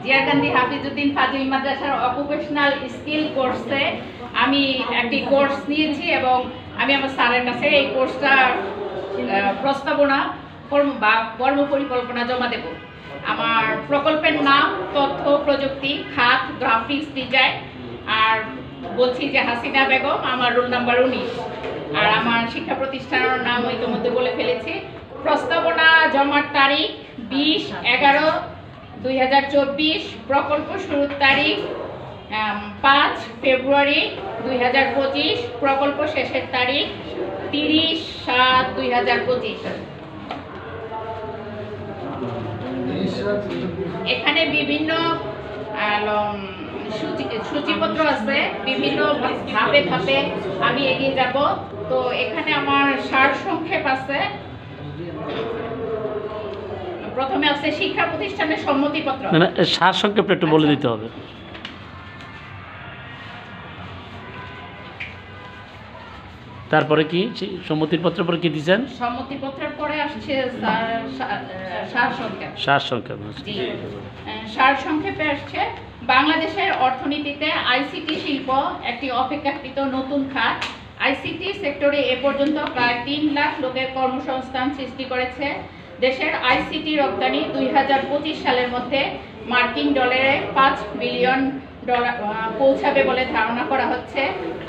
জিয়ারকান্দি হাফিজউদ্দিন ফাজিল মাদ্রাসার occupational skill কোর্সে আমি একটি কোর্স নিয়েছি এবং আমি আমার স্যারের কাছে এই কোর্সটা প্রস্তাবনা বা কর্মপরিকল্পনা জমা দেব। আমার প্রকল্পের নাম তথ্য প্রযুক্তি খাত গ্রাফিক্স ডিজাইন, আর বলছি যে হাসিনা বেগম, আমার রোল নাম্বার 19, আর আমার শিক্ষা প্রতিষ্ঠানের নাম ইতিমধ্যে বলে ফেলেছি। প্রস্তাবনা জমার তারিখ 20/11/2024, প্রকল্প শুরুর তারিখ 5 ফেব্রুয়ারি 2025, প্রকল্প শেষের তারিখ 30/7/2025। এখানে বিভিন্ন সূচিপত্র আছে, বিভিন্ন ধাপে ধাপে আমি এগিয়ে যাব। তো এখানে আমার সারসংক্ষেপ আছে। প্রথমে আছে শিক্ষা প্রতিষ্ঠানের সম্মতিপত্র। সারসংক্ষেপটা একটু বলে দিতে হবে। তারপরে কি সম্মতির পত্রের পরে কি দিয়েছেন? সম্মতিপত্রের পরে আসছে সারসংক্ষেপ। জি, সারসংক্ষেপে আসছে বাংলাদেশের অর্থনীতিতে আইসিটি শিল্প একটি অপেক্ষাকৃত নতুন খাত। আইসিটি সেক্টরে এ পর্যন্ত প্রায় 3 লাখ লোকের কর্মসংস্থান সৃষ্টি করেছে। দেশের আইসিটি রপ্তানি 2025 সালের মধ্যে মার্কিন ডলারে $5 বিলিয়ন পৌঁছাবে বলে ধারণা করা হচ্ছে।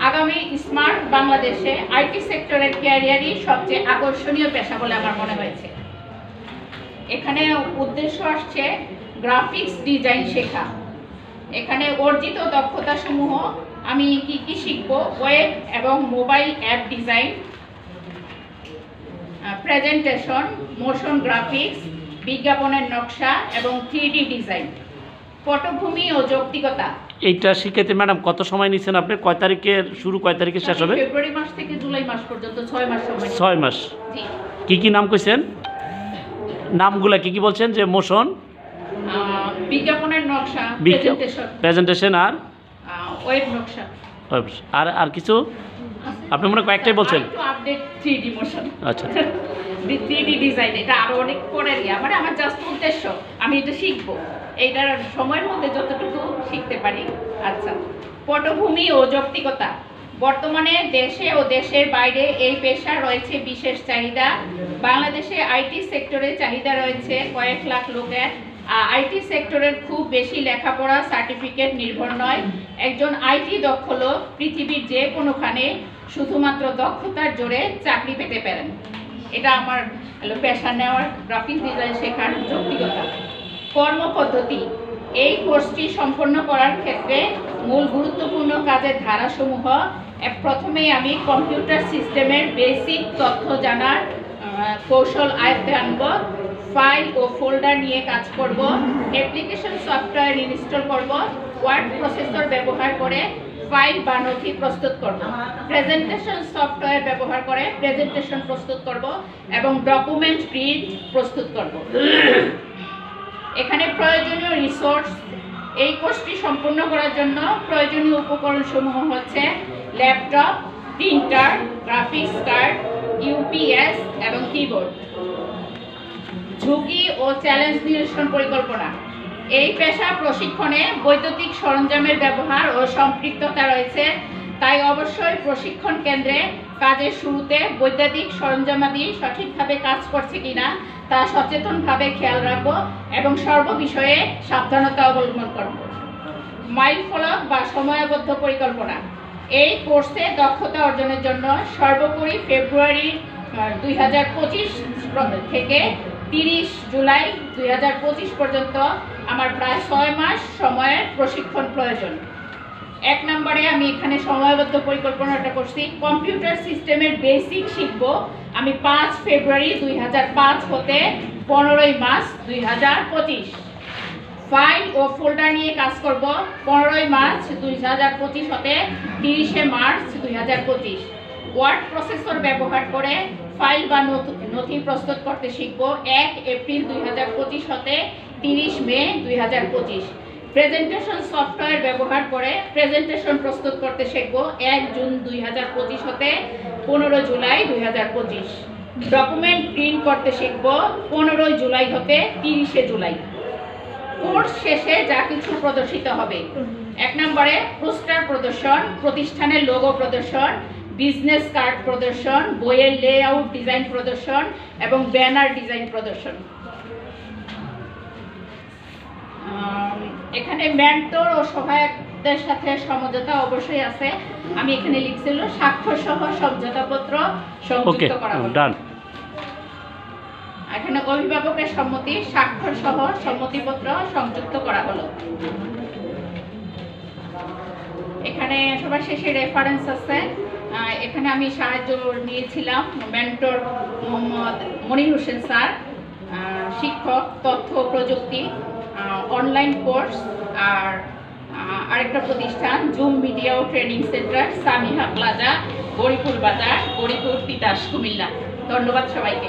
আগামী স্মার্ট বাংলাদেশে আইটি সেক্টরের ক্যারিয়ারই সবচেয়ে আকর্ষণীয় পেশা বলে আমার মনে হয়েছে। এখানে উদ্দেশ্য আসছে গ্রাফিক্স ডিজাইন শেখা। এখানে অর্জিত দক্ষতা সমূহ আমি কি শিখব: ওয়েব এবং mobile app design, presentation, motion graphics, বিজ্ঞাপনের নকশা এবং 3D ডিজাইন, পটভূমি ও যৌক্তিকতা। এইটা শিখাতে ম্যাডাম কত সময় নিচ্ছেন আপনি? কয় তারিখে শুরু, কয় তারিখে শেষ হবে? ফেব্রুয়ারি মাস থেকে জুলাই মাস পর্যন্ত 6 মাস সময়। 6 মাস। জি। কি নাম কইছেন? নামগুলা কি বলছেন? যে মোশন, বিজ্ঞাপনের নকশা, প্রেজেন্টেশন আর ওয়েব নকশা। আর কিছু আপনি মনে কয়েকটাই বলছেন? Update 3D motion. আচ্ছা, 3D ডিজাইন, এটা আরো অনেক পরের মানে আমার জাস্ট উদ্দেশ্য আমি এটা শিখবো, এইটার সময়ের মধ্যে যতটুকু শিখতে পারি। আচ্ছা, পটভূমি ও যৌক্তিকতা। বর্তমানে দেশে ও দেশের বাইরে এই পেশা রয়েছে বিশেষ চাহিদা। বাংলাদেশে আইটি সেক্টরে চাহিদা রয়েছে কয়েক লাখ লোকের। আইটি সেক্টরের খুব বেশি লেখাপড়া সার্টিফিকেট নির্ভর নয়। একজন আইটি দক্ষ লোক পৃথিবীর যে কোনোখানে শুধুমাত্র দক্ষতার জোরে চাকরি পেতে পারেন। এটা আমার পেশা নেওয়ার, গ্রাফিক্স ডিজাইন শেখার যৌক্তিকতা। কর্মপদ্ধতি। এই কোর্সটি সম্পন্ন করার ক্ষেত্রে মূল গুরুত্বপূর্ণ কাজের ধারাসমূহ: প্রথমেই আমি কম্পিউটার সিস্টেমের বেসিক তথ্য জানার কৌশল আয়ত্তে আনব, ফাইল ও ফোল্ডার নিয়ে কাজ করব, অ্যাপ্লিকেশন সফটওয়্যার ইনস্টল করব, ওয়ার্ড প্রসেসর ব্যবহার করে ফাইল বা নথি প্রস্তুত করব, প্রেজেন্টেশন সফটওয়্যার ব্যবহার করে প্রেজেন্টেশন প্রস্তুত করব এবং ডকুমেন্ট প্রিন্ট প্রস্তুত করব। এখানে প্রয়োজনীয় রিসোর্স। এই কোর্সটি সম্পূর্ণ করার জন্য প্রয়োজনীয় উপকরণসমূহ হচ্ছে laptop, printer, graphics card, UPS এবং কিবোর্ড। ঝুঁকি ও চ্যালেঞ্জ নিরসন পরিকল্পনা। এই পেশা প্রশিক্ষণে বৈদ্যুতিক সরঞ্জামের ব্যবহার ও সম্পৃক্ততা রয়েছে, তাই অবশ্যই প্রশিক্ষণ কেন্দ্রে কাজের শুরুতে বৈদ্যুতিক সরঞ্জামাদি সঠিকভাবে কাজ করছে কিনা তা সচেতনভাবে খেয়াল রাখব এবং সর্ববিষয়ে সাবধানতা অবলম্বন করব। মাইলফলক বা সময়াবদ্ধ পরিকল্পনা। এই কোর্সে দক্ষতা অর্জনের জন্য সর্বোপরি ফেব্রুয়ারি 2025 থেকে 30 জুলাই 2025 পর্যন্ত আমার প্রায় 6 মাস সময়ের প্রশিক্ষণ প্রয়োজন। 1 নম্বরে আমি এখানে সময়বদ্ধ পরিকল্পনাটা করছি। কম্পিউটার সিস্টেমের বেসিক শিখব আমি 5 ফেব্রুয়ারি 2005 হতে 15 মার্চ 2025। ফাইল ও ফোল্ডার নিয়ে কাজ করব 15 মার্চ 2025 হতে 30 মার্চ 2025। ওয়ার্ড প্রসেসর ব্যবহার করে ফাইল বা নথি প্রস্তুত করতে শিখব 1 এপ্রিল 2025 হতে 30 মে 2025। প্রেজেন্টেশন সফটওয়্যার ব্যবহার করে প্রেজেন্টেশন প্রস্তুত করতে শিখব 1 জুন 2025 হতে 15 জুলাই 2025। ডকুমেন্ট প্রিন্ট করতে শিখব 15 জুলাই হতে 30 জুলাই। কোর্স কোর্স শেষে যা কিছু প্রদর্শিত হবে: 1 নম্বরে পোস্টার প্রদর্শন, প্রতিষ্ঠানের লোগো প্রদর্শন, বিজনেস কার্ড প্রদর্শন, বইয়ের লেআউট ডিজাইন প্রদর্শন এবং ব্যানার ডিজাইন প্রদর্শন। এখানে মেন্টর ও সহায়কদের সাথে সমঝোতা অবশ্যই আছে। আমি এখানে লিখছিল স্বাক্ষর সহ সমঝোতাপত্র ওকে, সংযুক্ত করা হলো। ডান। এখানে অভিভাবকের সম্মতি, স্বাক্ষর সহ সম্মতিপত্র সংযুক্ত করা হলো। এখানে সবার শেষে রেফারেন্স আছে। এখানে আমি সাহায্য নিয়েছিলাম মেন্টর মোহাম্মদ মনির হোসেন স্যার, শিক্ষক তথ্য প্রযুক্তি, অনলাইন কোর্স, আর আরেকটা প্রতিষ্ঠান জুম মিডিয়া ও training centre, Samiha plaza, Goripur Bazar, Goripur Titas, Comilla. ধন্যবাদ সবাইকে।